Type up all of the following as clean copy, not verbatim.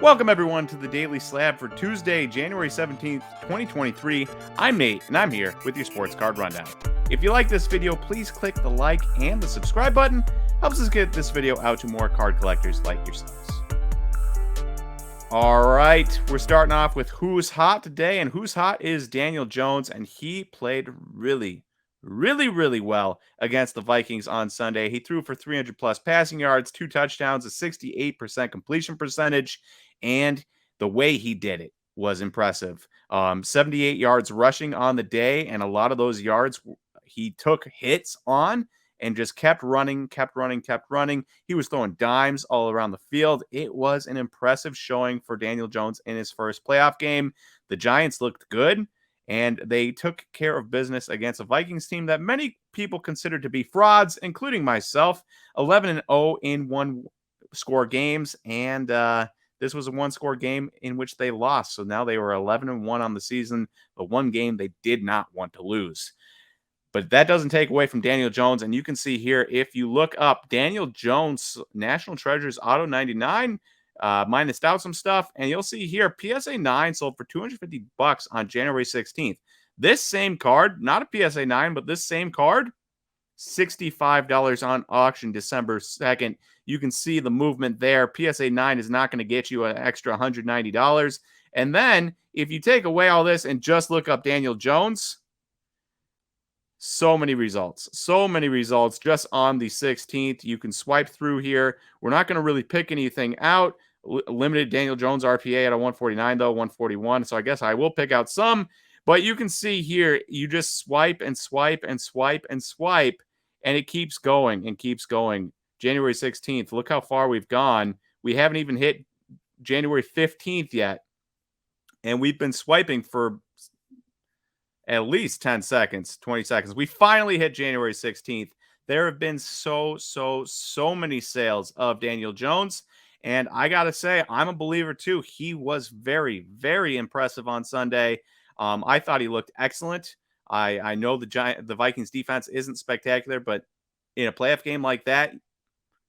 Welcome, everyone, to the Daily Slab for Tuesday, January 17th, 2023. I'm Nate, and I'm here with your sports card rundown. If you like this video, please click the like and the subscribe button. Helps us get this video out to more card collectors like yourselves. All right, we're starting off with Who's Hot today, and Who's Hot is Daniel Jones, and he played really well against the Vikings on Sunday. He threw for 300 plus passing yards, 2 touchdowns, a 68% completion percentage, and the way he did it was impressive. 78 yards rushing on the day, and a lot of those yards he took hits on and just kept running. He was throwing dimes all around the field. It was an impressive showing for Daniel Jones in his first playoff game. The Giants looked good, and they took care of business against a Vikings team that many people consider to be frauds, including myself. 11-0 in one-score games, and this was a one-score game in which they lost. So now they were 11-1 on the season, the one game they did not want to lose. But that doesn't take away from Daniel Jones, and you can see here, if you look up Daniel Jones National Treasures Auto 99, minused out some stuff, and you'll see here PSA 9 sold for $250 on January 16th. This same card, not a PSA 9, but this same card, $65 on auction December 2nd. You can see the movement there. PSA 9 is not going to get you an extra $190. And then if you take away all this and just look up Daniel Jones, so many results just on the 16th. You can swipe through here. We're not going to really pick anything out. Limited Daniel Jones RPA at a 149, though, 141. So I guess I will pick out some. But you can see here, you just swipe and swipe and swipe and swipe, and it keeps going and keeps going. January 16th, look how far we've gone. We haven't even hit January 15th yet, and we've been swiping for at least 10 seconds, 20 seconds. We finally hit January 16th. There have been so many sales of Daniel Jones, and I got to say, I'm a believer too. He was very impressive on Sunday. I thought he looked excellent. I know the Vikings defense isn't spectacular, but in a playoff game like that,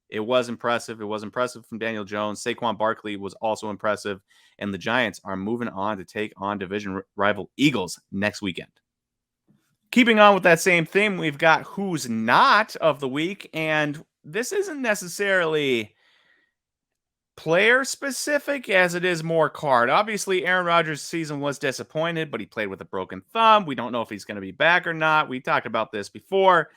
it was impressive. It was impressive from Daniel Jones. Saquon Barkley was also impressive, and the Giants are moving on to take on division rival Eagles next weekend. Keeping on with that same theme, we've got Who's Not of the week, and this isn't necessarily player specific as it is more card. Obviously, Aaron Rodgers' season was disappointed, but he played with a broken thumb. We don't know if he's going to be back or not. We talked about this before,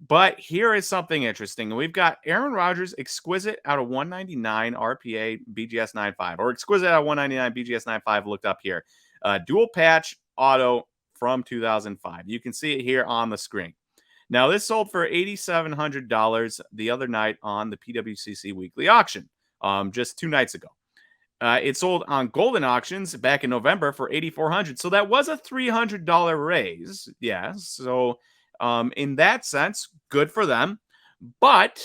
but here is something interesting. We've got Aaron Rodgers exquisite out of 199 RPA BGS 95, or exquisite out of 199 BGS 95 looked up here. Dual patch auto from 2005. You can see it here on the screen. Now, this sold for $8,700 the other night on the PWCC weekly auction, just 2 nights ago. It sold on Golden Auctions back in November for $8,400. So that was a $300 raise. Yeah. So in that sense, good for them. But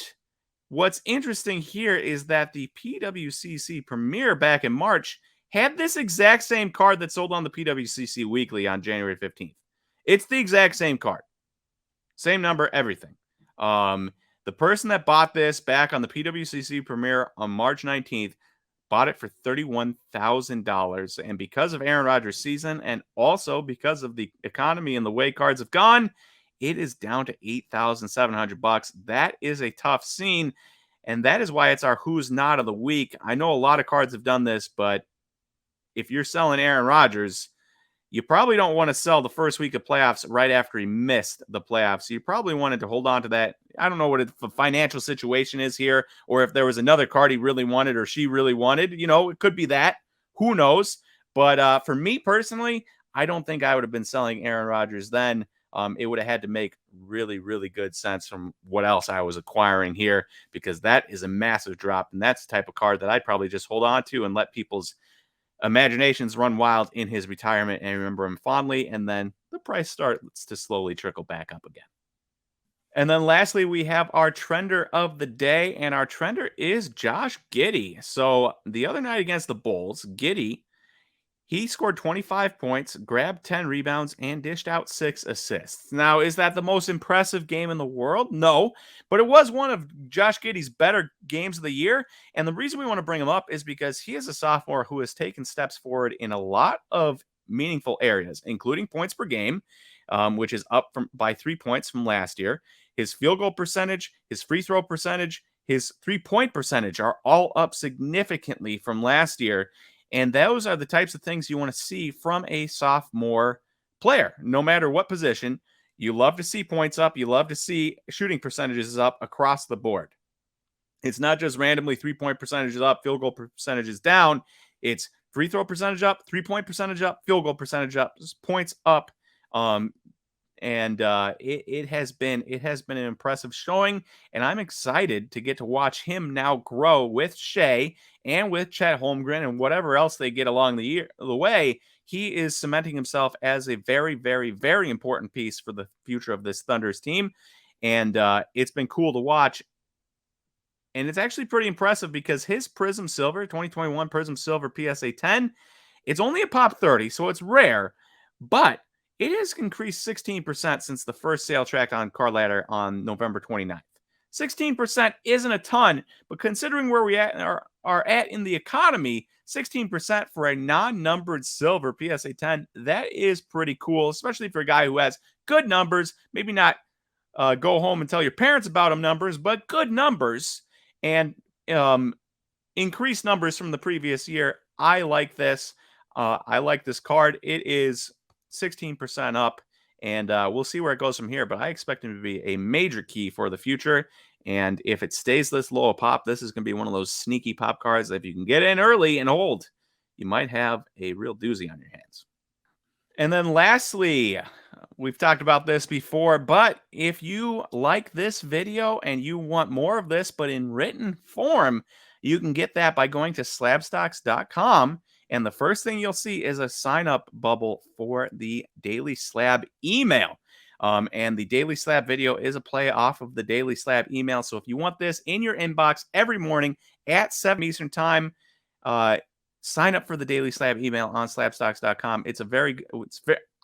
what's interesting here is that the PWCC premiere back in March had this exact same card that sold on the PWCC weekly on January 15th. It's the exact same card. Same number, everything. The person that bought this back on the PWCC premiere on March 19th bought it for $31,000. And because of Aaron Rodgers' season, and also because of the economy and the way cards have gone, it is down to $8,700. That is a tough scene, and that is why it's our Who's Not of the week. I know a lot of cards have done this, but if you're selling Aaron Rodgers, you probably don't want to sell the first week of playoffs right after he missed the playoffs. You probably wanted to hold on to that. I don't know what the financial situation is here, or if there was another card he really wanted or she really wanted. You know, it could be that. Who knows? But for me personally, I don't think I would have been selling Aaron Rodgers then. It would have had to make really good sense from what else I was acquiring here, because that is a massive drop, and that's the type of card that I'd probably just hold on to and let people's imaginations run wild in his retirement and remember him fondly, and then the price starts to slowly trickle back up again. And then lastly, we have our trender of the day, and our trender is Josh Giddey. So the other night against the Bulls, Giddey He scored 25 points, grabbed 10 rebounds, and dished out 6 assists. Now, is that the most impressive game in the world? No, but it was one of Josh Giddey's better games of the year. And the reason we want to bring him up is because he is a sophomore who has taken steps forward in a lot of meaningful areas, including points per game, which is up by 3 points from last year. His field goal percentage, his free throw percentage, his 3-point percentage are all up significantly from last year. And those are the types of things you want to see from a sophomore player, no matter what position. You love to see points up. You love to see shooting percentages up across the board. It's not just randomly 3-point percentages up, field goal percentages down. It's free throw percentage up, 3-point percentage up, field goal percentage up, points up. It has been an impressive showing, and I'm excited to get to watch him now grow with Shea and with Chet Holmgren and whatever else they get along the way. He is cementing himself as a very, very, very important piece for the future of this Thunder's team, and it's been cool to watch. And it's actually pretty impressive because his Prism Silver, 2021 Prism Silver PSA 10, it's only a pop 30, so it's rare, but it has increased 16% since the first sale track on Card Ladder on November 29th. 16% isn't a ton, but considering where we are at in the economy, 16% for a non-numbered silver PSA 10, that is pretty cool, especially for a guy who has good numbers. Maybe not go home and tell your parents about them numbers, but good numbers and increased numbers from the previous year. I like this. I like this card. It is 16% up, and we'll see where it goes from here, but I expect him to be a major key for the future. And if it stays this low a pop, this is going to be one of those sneaky pop cards that if you can get in early and hold, you might have a real doozy on your hands. And then lastly, we've talked about this before, but if you like this video and you want more of this, but in written form, you can get that by going to SlabStox.com. And the first thing you'll see is a sign-up bubble for the Daily Slab email. And the Daily Slab video is a play off of the Daily Slab email. So if you want this in your inbox every morning at 7 Eastern Time, sign up for the Daily Slab email on SlabStox.com.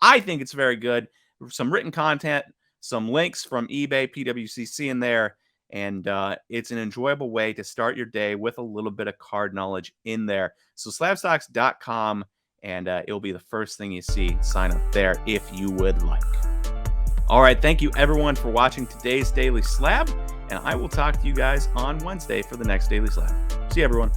I think it's very good. Some written content, some links from eBay, PWCC in there. And it's an enjoyable way to start your day with a little bit of card knowledge in there. So SlabStox.com, and it'll be the first thing you see. Sign up there if you would like. All right, thank you everyone for watching today's Daily Slab, and I will talk to you guys on Wednesday for the next Daily Slab. See you, everyone.